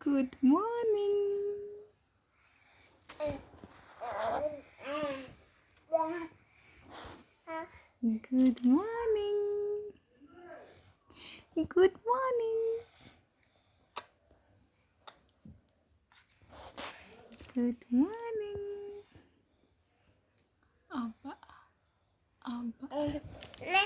Good morning. Good morning. Good morning. Good morning. Abba. Abba. Eh? Eh?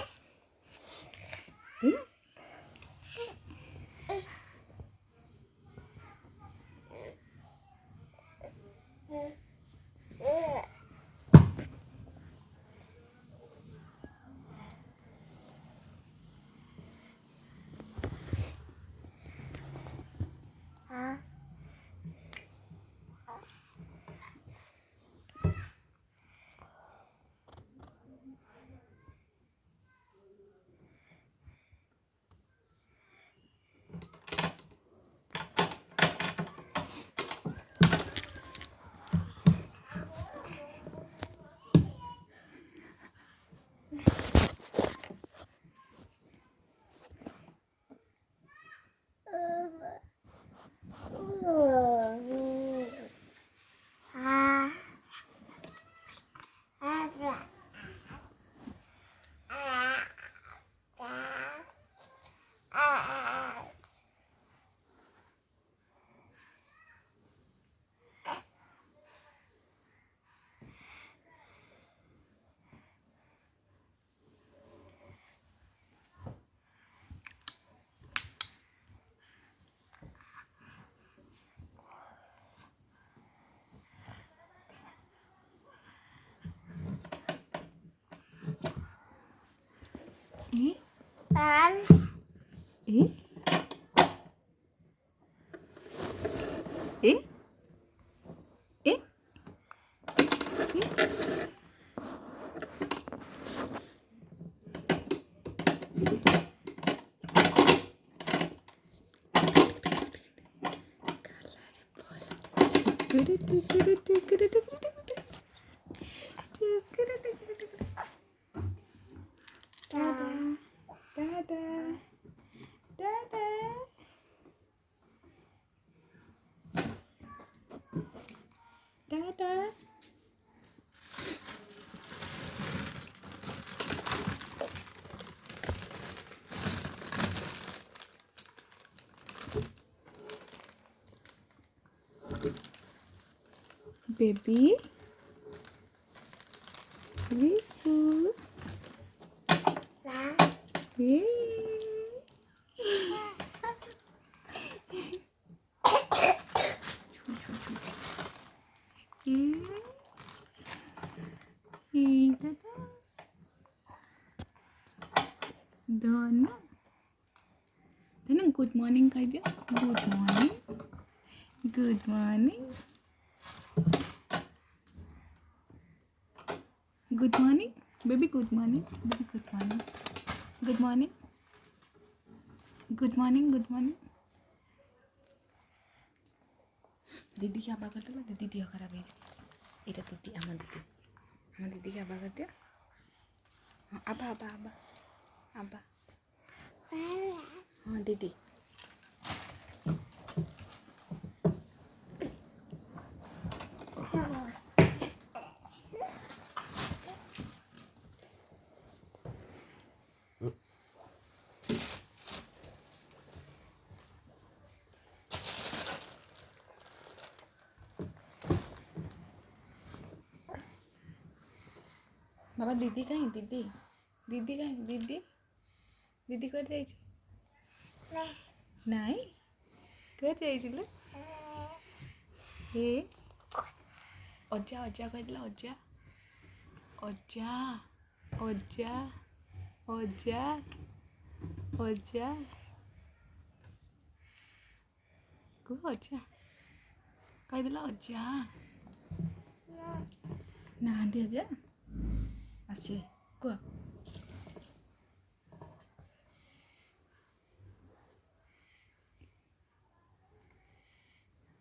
Eh? Eh? Dadah. Dadah. Dadah. Baby. Risu. Hey. Dadah. Dona. Dona, good morning kaidiya. Good morning. Good morning. Good morning. Baby, good morning. Baby, good morning. Good morning. Good morning. Good morning. दीदी की आबा करते हो दीदी दिया खराब है इधर दीदी आमा दीदी की आबा करते हो आबा आबा आबा आबा हाँ दीदी बाबा दीदी कहीं दीदी दीदी कहीं दीदी दीदी कर जाई नहीं कर जाई लो हे अज्जा अज्जा कह दिला अज्जा अज्जा अज्जा अज्जा अज्जा को अज्जा कह दिला अज्जा ना दे अज्जा आसे को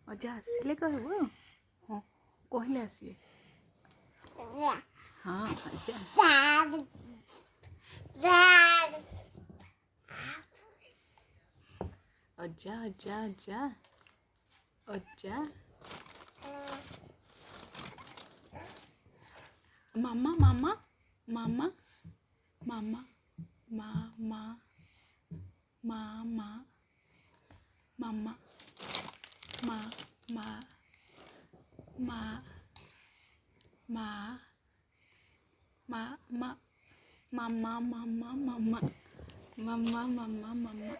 अज्जा आसिले कहबो हाँ कहले आसिए हाँ अज्जा अज्जा अज्जा अज्जा अच्छा मामा मामा मामा मामा मामा मामा मामा मा मा मा मा मा मा mama mama mama mama mama mama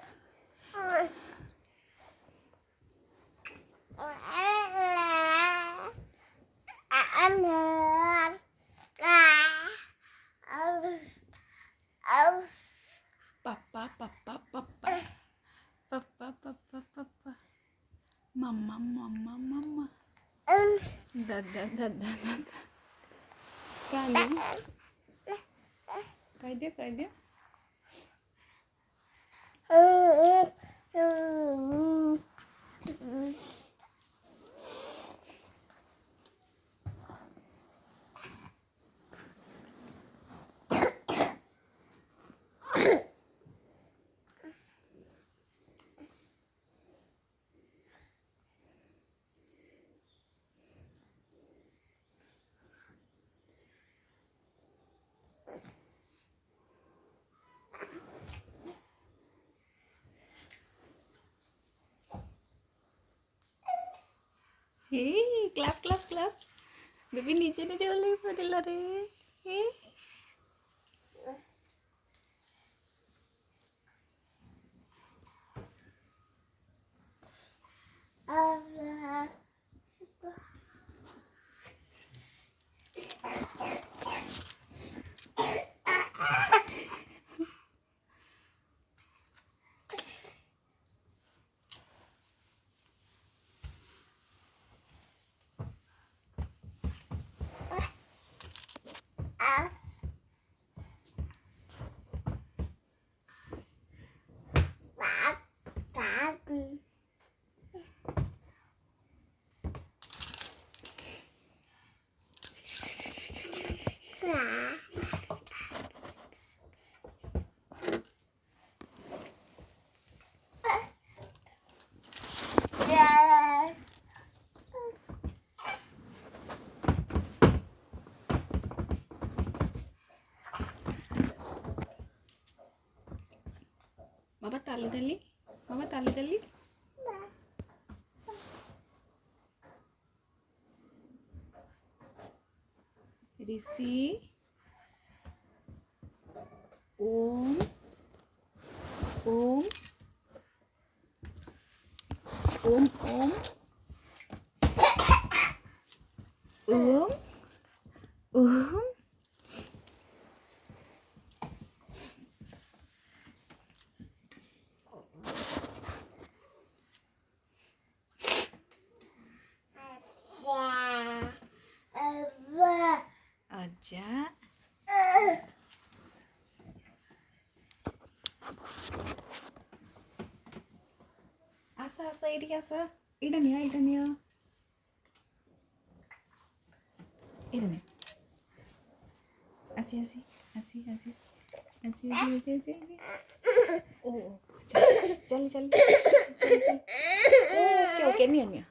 papa papa papa papa papa papa mama mama mama dada dada dada kaya dia clap clap clap baby नीचे नीचे वाले पड़ेला रे Mama tali tali Risi Om Om Om Om Om Om aja asa ini asa idania ini asi oh चल oke nih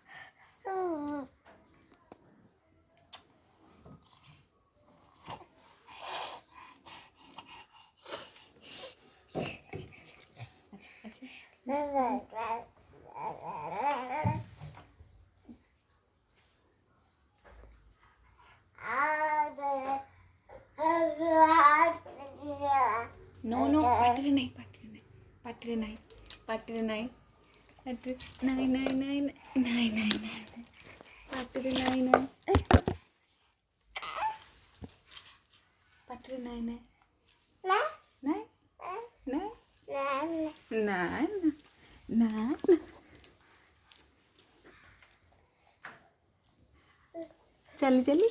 no patri naik patri naik patri naik patri चली तो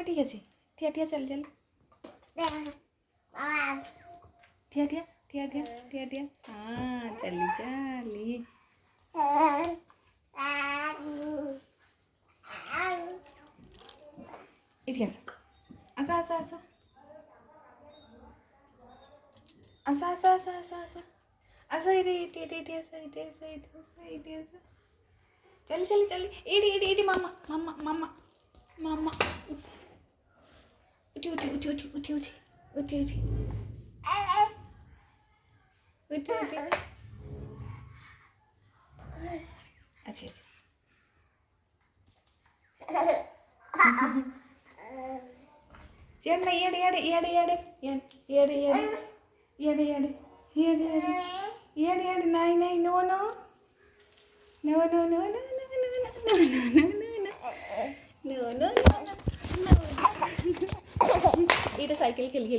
ठीक है ठिया चल ठिया हाँ चली इथे असं असं असं असं असं असं असं असं असं असं इथे असं इथे असं चल इडी मामा मामा मामा मामा उठी उठी उठी उठी उठी उठी उठी उठी उठी उठी अच्छा ചേട്ടനെ ഏടെ നായി no no no no no no no এটা সাইকেল খেলি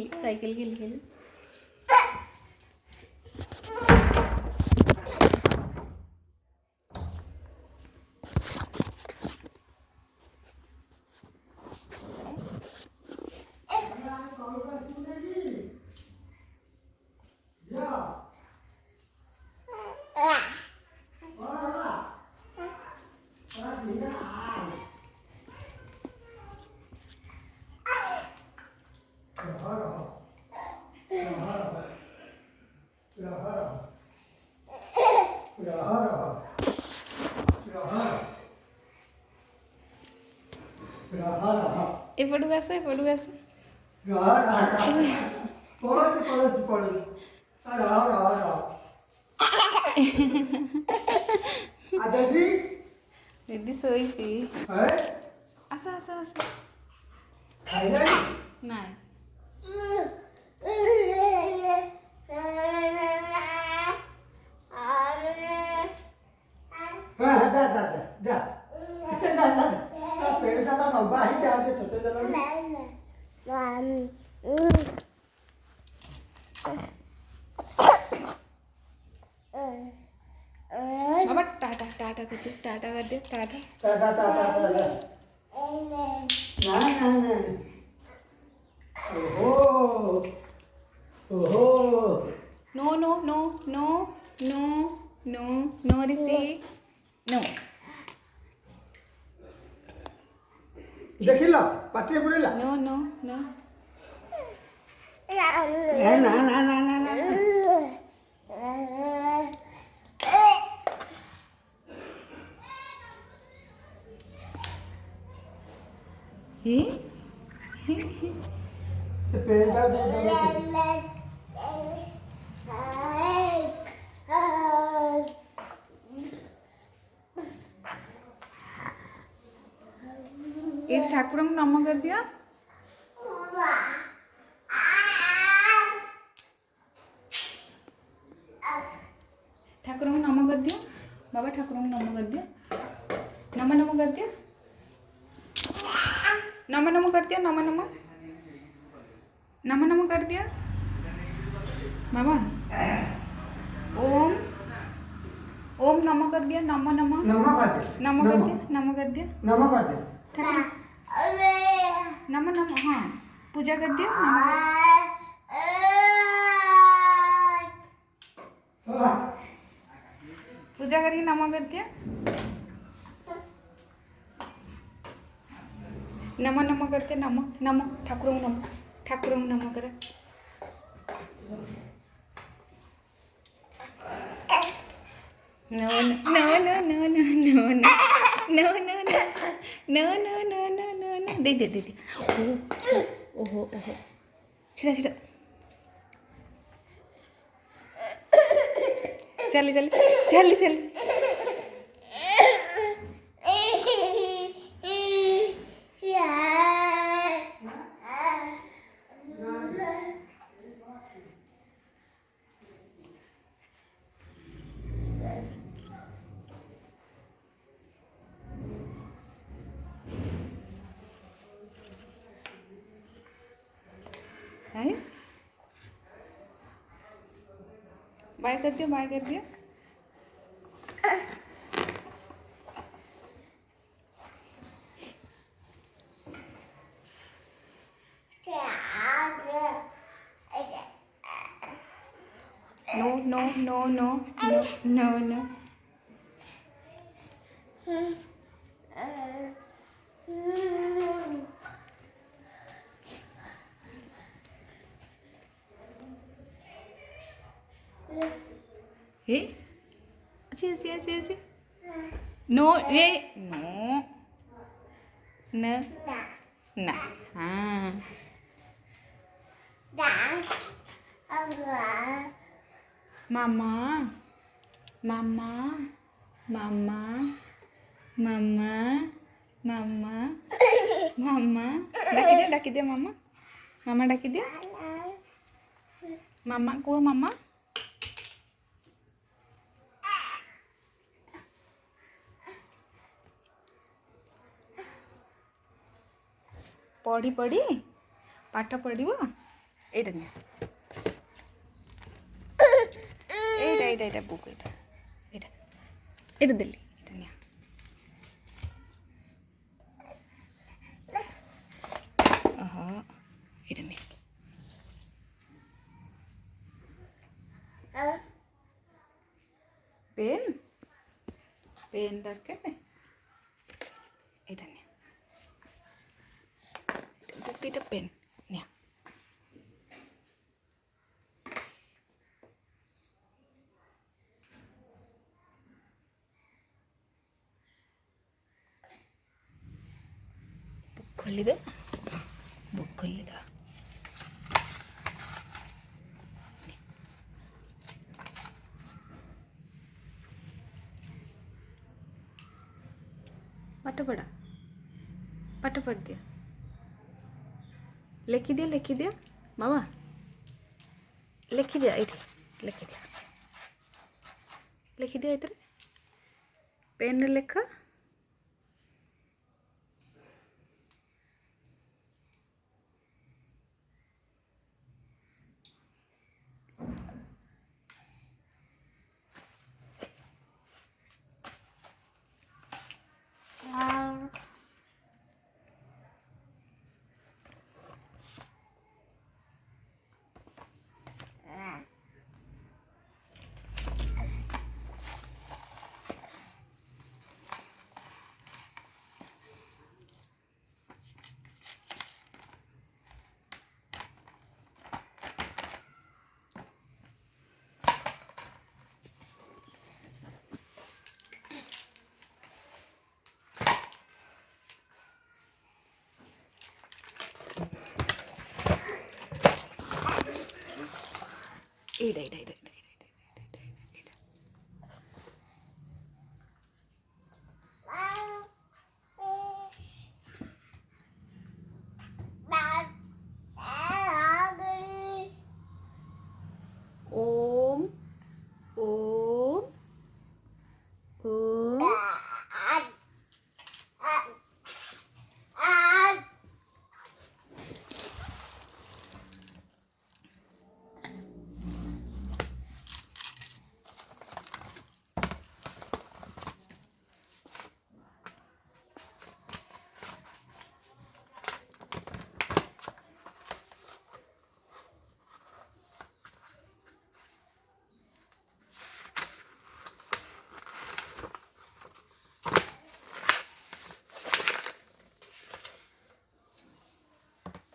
এপটু আসো পড়াচ্ছি দিদি শোইছি আসো নাই पेड़टा तो लंबा ही जा के छोटे चला बाबा टाटा कर दे टाटा ना ओहो नो ऋषि नो देखिल पाटे बुड़ेला नो ना पेड़टा ये ठाकुर नम कर दिया ठाकुर नम कर दिया बाबा ठाकुर नम कर दिया नम कर दिया नम कर दिया नम कर दिया बाबा ओम नम कर दिया नम कर दिया नम हाँ पूजा कर दिया पूजा करके नम कर दिया नम करते नम ठाकुर नम करे नो दे ओहो छिड़ा चल बाय कर दिया No. हे अच्छी नो ये नो न ना हाँ मामा मामा मामा मामा मामा मामा डाकी दिया मामा मामा डाकी दिया मामा कुह मामा पढ़ी पढ़ी पाठ पढ़िबो एटा निया एटा बुक एटा देली एटा निया आहा एटा निया पेन पेन दरकार एटा निया बुक एटा पेन निया खोली दे बुक खोली दे पाठ पढ़ दिया लिखी दिया बाबा लिखी दिया इधर पेन रे लिख एड़ा Om Om Om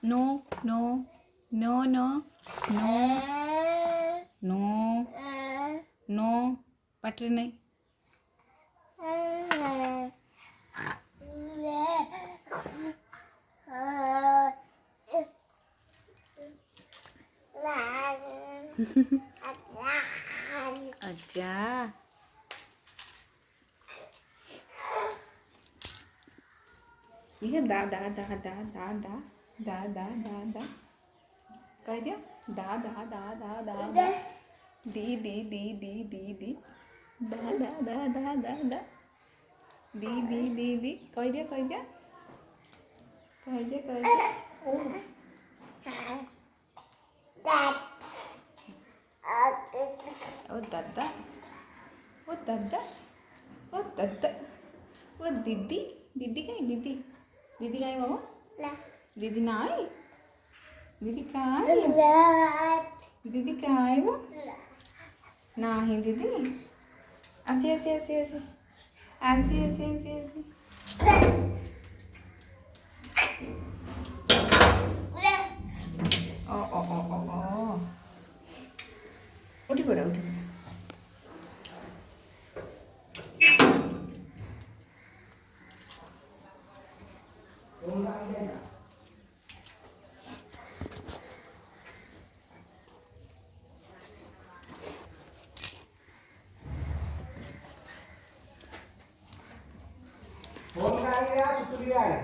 no no no no no no no पाटे नहीं अच्छा ये दा दा दा दा दा दा दा दा दा दा कह दिया दा दा दा दा दा दा दी दी दी दी दी दी दा दा दा दा दा दा दी दी दी दी कह दिया कह दिया कह दिया कह दिया ओ दादा ओ दादा ओ दादा ओ दीदी दीदी कहीं दीदी दीदी कहीं बाबा दीदी ना आई दीदी कहाँ आई दीदी कहाँ आई वो ना ही दीदी अच्छी अच्छी अच्छी अच्छी अच्छी अच्छी अच्छी अच्छी ओ ओ ओ ओ ओ उठी पड़ा फोन काय सुटली आहे